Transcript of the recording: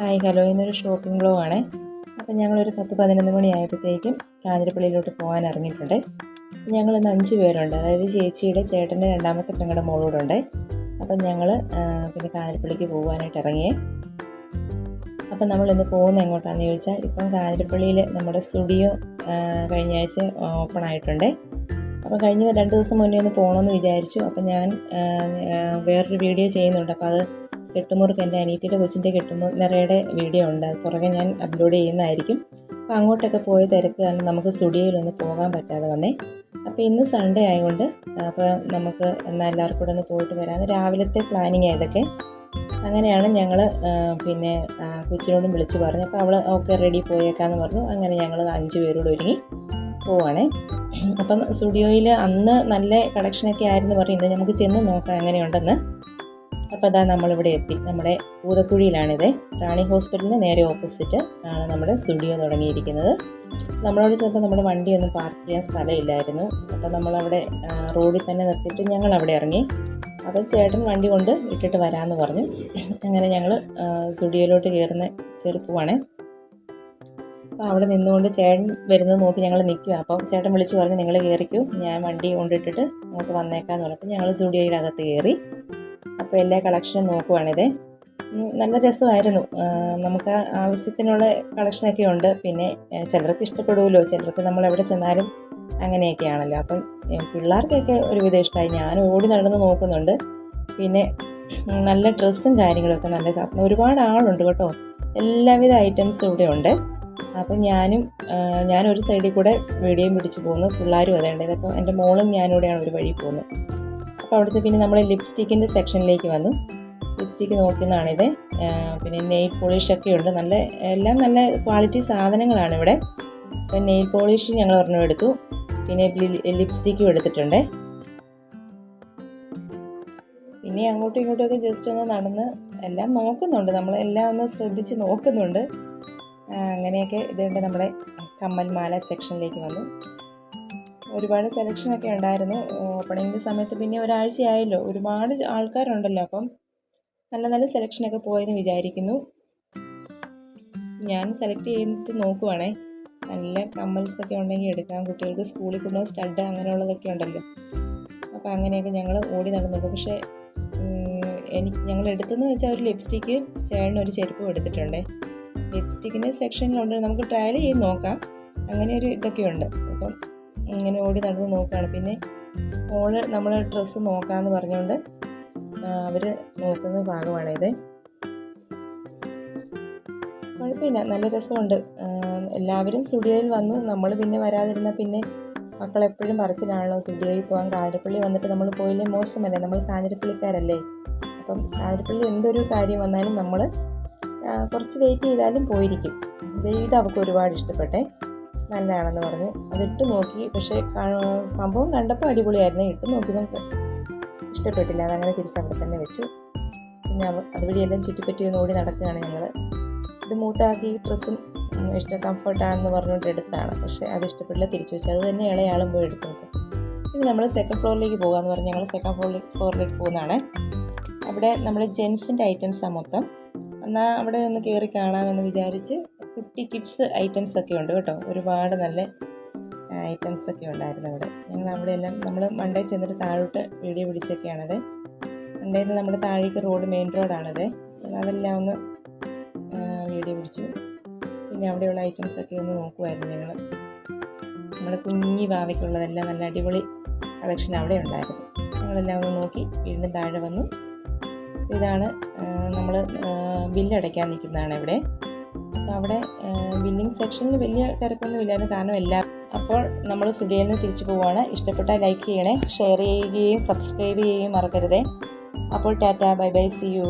Hi hello, ഇന്നൊരു shopping വ്ലോഗാണ്. അപ്പം ഞങ്ങളൊരു 10-11 മണിയായപ്പോഴത്തേക്കും കാഞ്ഞിരപ്പള്ളിയിലോട്ട് പോകാൻ ഇറങ്ങിയിട്ടുണ്ട്. ഞങ്ങളിന്ന് 5 പേരുണ്ട്. അതായത് ചേച്ചിയുടെ ചേട്ടൻ്റെ രണ്ടാമത്തെ പെങ്ങളുടെ മോളോടുണ്ട്. അപ്പം ഞങ്ങൾ പിന്നെ കാഞ്ഞിരപ്പള്ളിക്ക് പോകാനായിട്ട് ഇറങ്ങിയേ. അപ്പം നമ്മളിന്ന് പോകുന്നത് എങ്ങോട്ടാണെന്ന് ചോദിച്ചാൽ, ഇപ്പം കാഞ്ഞിരപ്പള്ളിയിൽ നമ്മുടെ സ്റ്റുഡിയോ കഴിഞ്ഞ ആഴ്ച ഓപ്പൺ ആയിട്ടുണ്ട്. അപ്പം കഴിഞ്ഞ 2 ദിവസം മുന്നേ ഒന്ന് പോകണമെന്ന് വിചാരിച്ചു. അപ്പം ഞാൻ വേറൊരു വീഡിയോ ചെയ്യുന്നുണ്ട്. അപ്പോൾ അത് കെട്ടുമുറുക്ക് എൻ്റെ അനിയത്തിയുടെ കൊച്ചിൻ്റെ കെട്ടുമുറയുടെ വീഡിയോ ഉണ്ട്. അത് പുറകെ ഞാൻ അപ്ലോഡ് ചെയ്യുന്നതായിരിക്കും. അപ്പോൾ അങ്ങോട്ടൊക്കെ പോയി തിരക്ക് കാരണം നമുക്ക് സ്റ്റുഡിയോയിലൊന്നും പോകാൻ പറ്റാതെ വന്നേ. അപ്പോൾ ഇന്ന് സൺഡേ ആയതുകൊണ്ട് അപ്പോൾ നമുക്ക് എന്നാൽ എല്ലാവർക്കും കൂടെ ഒന്ന് പോയിട്ട് വരാമെന്ന് രാവിലത്തെ പ്ലാനിങ് ഇതൊക്കെ. അങ്ങനെയാണ് ഞങ്ങൾ പിന്നെ കൊച്ചിനോടും വിളിച്ച് പറഞ്ഞു. അപ്പോൾ അവൾ ഓക്കെ റെഡി പോയേക്കാന്ന് പറഞ്ഞു. അങ്ങനെ ഞങ്ങൾ 5 പേരോട് ഒരുങ്ങി പോവാണേ. അപ്പം സ്റ്റുഡിയോയിൽ അന്ന് നല്ല കളക്ഷനൊക്കെ ആയിരുന്നു പറഞ്ഞു. ഇന്ന് നമുക്ക് ചെന്ന് നോക്കാം എങ്ങനെയുണ്ടെന്ന്. അപ്പോൾ അതാ നമ്മളിവിടെ എത്തി. നമ്മുടെ പൂതക്കുഴിയിലാണിത്. റാണി ഹോസ്പിറ്റലിന് നേരെ ഓപ്പോസിറ്റ് ആണ് നമ്മുടെ സ്റ്റുഡിയോ തുടങ്ങിയിരിക്കുന്നത്. നമ്മളോട് ചിലപ്പോൾ നമ്മുടെ വണ്ടിയൊന്നും പാർക്ക് ചെയ്യാൻ സ്ഥലമില്ലായിരുന്നു. അപ്പോൾ നമ്മളവിടെ റോഡിൽ തന്നെ നിർത്തിയിട്ട് ഞങ്ങൾ അവിടെ ഇറങ്ങി. അപ്പോൾ ചേട്ടൻ വണ്ടി കൊണ്ട് ഇട്ടിട്ട് വരാമെന്ന് പറഞ്ഞു. അങ്ങനെ ഞങ്ങൾ സ്റ്റുഡിയോയിലോട്ട് കയറി പോവാണ്. അപ്പോൾ അവിടെ നിന്നുകൊണ്ട് ചേട്ടൻ വരുന്നത് നോക്കി ഞങ്ങൾ നിൽക്കുക. അപ്പം ചേട്ടൻ വിളിച്ച് പറഞ്ഞു, നിങ്ങൾ കയറിക്കൂ, ഞാൻ വണ്ടി കൊണ്ടിട്ടിട്ട് അങ്ങോട്ട് വന്നേക്കാമെന്ന് പറഞ്ഞപ്പോൾ ഞങ്ങൾ സ്റ്റുഡിയോയുടെ അകത്ത് കയറി. അപ്പോൾ എല്ലാ കളക്ഷനും നോക്കുവാണിത്. നല്ല രസമായിരുന്നു. നമുക്ക് ആവശ്യത്തിനുള്ള കളക്ഷനൊക്കെ ഉണ്ട്. പിന്നെ ചിലർക്ക് ഇഷ്ടപ്പെടുമല്ലോ, ചിലർക്ക് നമ്മൾ എവിടെ ചെന്നാലും അങ്ങനെയൊക്കെയാണല്ലോ. അപ്പം പിള്ളേർക്കൊക്കെ ഒരുവിധം ഇഷ്ടമായി. ഞാൻ ഓടി നടന്ന് നോക്കുന്നുണ്ട്. പിന്നെ നല്ല ഡ്രസ്സും കാര്യങ്ങളൊക്കെ നല്ല ഒരുപാട് ആളുണ്ട് കേട്ടോ. എല്ലാവിധ ഐറ്റംസും ഇവിടെ ഉണ്ട്. അപ്പം ഞാനൊരു സൈഡിൽ കൂടെ വീഡിയോയും പിടിച്ച് പോകുന്നു. പിള്ളേരും അതേണ്ടത്. അപ്പോൾ എൻ്റെ മോളും ഞാനിവിടെയാണ് ഒരു വഴി പോകുന്നത്. അപ്പോൾ അവിടുത്തെ പിന്നെ നമ്മൾ ലിപ്സ്റ്റിക്കിൻ്റെ സെക്ഷനിലേക്ക് വന്നു. ലിപ്സ്റ്റിക്ക് നോക്കുന്നതാണിത്. പിന്നെ നെയിൽ പോളിഷൊക്കെ ഉണ്ട്. എല്ലാം നല്ല ക്വാളിറ്റി സാധനങ്ങളാണ് ഇവിടെ. അപ്പം നെയിൽ പോളിഷ് ഞങ്ങൾ ഒരെണ്ണം എടുത്തു. പിന്നെ ലിപ്സ്റ്റിക്കും എടുത്തിട്ടുണ്ട്. പിന്നെ അങ്ങോട്ടും ഇങ്ങോട്ടുമൊക്കെ ജസ്റ്റ് ഒന്ന് നടന്ന് എല്ലാം നോക്കുന്നുണ്ട്. നമ്മളെല്ലാം ഒന്ന് ശ്രദ്ധിച്ച് നോക്കുന്നുണ്ട്. അങ്ങനെയൊക്കെ ഇതുകൊണ്ട് നമ്മുടെ കമ്മൽമാല സെക്ഷനിലേക്ക് വന്നു. ഒരുപാട് സെലക്ഷനൊക്കെ ഉണ്ടായിരുന്നു. ഓപ്പണിങ്ങിൻ്റെ സമയത്ത് പിന്നെ ഒരാഴ്ചയായല്ലോ, ഒരുപാട് ആൾക്കാരുണ്ടല്ലോ. അപ്പം നല്ല സെലക്ഷനൊക്കെ പോയെന്ന് വിചാരിക്കുന്നു. ഞാൻ സെലക്ട് ചെയ്തിട്ട് നോക്കുവാണേ. നല്ല കമ്മൽസൊക്കെ ഉണ്ടെങ്കിൽ എടുക്കാം. കുട്ടികൾക്ക് സ്കൂളിൽ കൊണ്ടുപോകുന്ന സ്റ്റഡ് അങ്ങനെയുള്ളതൊക്കെ ഉണ്ടല്ലോ. അപ്പോൾ അങ്ങനെയൊക്കെ ഞങ്ങൾ ഓടി നടന്നത്. പക്ഷേ ഞങ്ങൾ എടുത്തെന്ന് വെച്ചാൽ ഒരു ലിപ്സ്റ്റിക്ക്, ചേട്ടനൊരു ചെരുപ്പും എടുത്തിട്ടുണ്ട്. ലിപ്സ്റ്റിക്കിൻ്റെ സെക്ഷനിലുണ്ട്, നമുക്ക് ട്രയൽ ചെയ്ത് നോക്കാം. അങ്ങനെ ഒരു ഇതൊക്കെ ഉണ്ട്. അപ്പം ഇങ്ങനെ ഓടി നടന്ന് നോക്കുകയാണ്. പിന്നെ നമ്മൾ ഡ്രസ്സ് നോക്കാമെന്ന് പറഞ്ഞുകൊണ്ട് അവർ നോക്കുന്ന ഭാഗമാണിത്. കുഴപ്പമില്ല, നല്ല രസമുണ്ട്. എല്ലാവരും സ്റ്റുഡിയോയിൽ വന്നു. നമ്മൾ പിന്നെ വരാതിരുന്നാൽ പിന്നെ മക്കളെപ്പോഴും പറച്ചിലാണല്ലോ സ്റ്റുഡിയോയിൽ പോകാൻ. കാഞ്ഞിരപ്പള്ളി വന്നിട്ട് നമ്മൾ പോയില്ലേ മോശമല്ലേ, നമ്മൾ കാഞ്ഞിരപ്പള്ളിക്കാരല്ലേ. അപ്പം കാഞ്ഞിരപ്പള്ളി എന്തൊരു കാര്യം വന്നാലും നമ്മൾ കുറച്ച് വെയിറ്റ് ചെയ്താലും പോയിരിക്കും. ഇത് അവർക്ക് ഒരുപാട് ഇഷ്ടപ്പെട്ടെ, നല്ലതാണെന്ന് പറഞ്ഞു. അതിട്ട് നോക്കി. പക്ഷേ സംഭവം കണ്ടപ്പോൾ അടിപൊളിയായിരുന്നു. ഇട്ട് നോക്കിയപ്പോൾ ഇഷ്ടപ്പെട്ടില്ല. അതങ്ങനെ തിരിച്ചവിടെ തന്നെ വെച്ചു. പിന്നെ അതുവഴിയെല്ലാം ചുറ്റിപ്പറ്റി ഒന്ന് ഓടി നടക്കുകയാണ് ഞങ്ങൾ. ഇത് മൂത്താക്കി ഡ്രസ്സും കംഫർട്ടാണെന്ന് പറഞ്ഞുകൊണ്ട് എടുത്താണ്. പക്ഷേ അത് ഇഷ്ടപ്പെട്ടില്ല, തിരിച്ചു വെച്ചു. അത് തന്നെ ഇളയാളും പോയി എടുത്ത് നോക്കാം. പിന്നെ നമ്മൾ സെക്കൻഡ് ഫ്ലോറിലേക്ക് പോകാമെന്ന് പറഞ്ഞ് ഞങ്ങൾ സെക്കൻഡ് ഫ്ലോറിലേക്ക് പോകുന്നതാണ്. അവിടെ നമ്മൾ ജെൻസിൻ്റെ ഐറ്റംസാണ് മൊത്തം. എന്നാൽ അവിടെ ഒന്ന് കയറി കാണാമെന്ന് വിചാരിച്ച് കുട്ടി കിഡ്സ് ഐറ്റംസൊക്കെ ഉണ്ട് കേട്ടോ. ഒരുപാട് നല്ല ഐറ്റംസൊക്കെ ഉണ്ടായിരുന്നു അവിടെ. ഞങ്ങൾ അവിടെയെല്ലാം നമ്മൾ മണ്ടേ ചെന്നിട്ട് താഴോട്ട് വീഡിയോ പിടിച്ചൊക്കെയാണത്. മണ്ടയിൽ നിന്ന് നമ്മുടെ താഴേക്ക് മെയിൻ റോഡാണത്. അതെല്ലാം ഒന്ന് വീഡിയോ പിടിച്ചു. പിന്നെ അവിടെയുള്ള ഐറ്റംസൊക്കെ ഒന്ന് നോക്കുമായിരുന്നു ഞങ്ങൾ. നമ്മുടെ കുഞ്ഞി ഭാവയ്ക്കുള്ളതെല്ലാം നല്ല അടിപൊളി കളക്ഷൻ അവിടെ ഉണ്ടായിരുന്നു. ഞങ്ങളെല്ലാം ഒന്ന് നോക്കി വീണ്ടും താഴെ വന്നു. ഇതാണ് നമ്മൾ ബില്ലടയ്ക്കാൻ നിൽക്കുന്നതാണ് ഇവിടെ. അപ്പോൾ അവിടെ ബില്ലിംഗ് സെക്ഷനിൽ വലിയ തിരക്കൊന്നും ഇല്ലായിരുന്നു. കാരണം അപ്പോൾ നമ്മൾ സ്റ്റുഡിയോയിൽ നിന്ന് തിരിച്ചു പോവുകയാണ്. ഇഷ്ടപ്പെട്ടാൽ ലൈക്ക് ചെയ്യണേ, ഷെയർ ചെയ്യുകയും സബ്സ്ക്രൈബ് ചെയ്യുകയും മറക്കരുതേ. അപ്പോൾ tata, bye bye, see U.